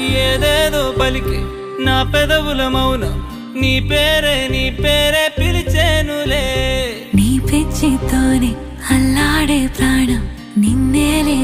ఏదేదో పలికి నా పెదవుల మౌనం నీ పేరే పిలిచేనులే. నీ పిచ్చితోనే అల్లాడే ప్రాణం నిన్నేలే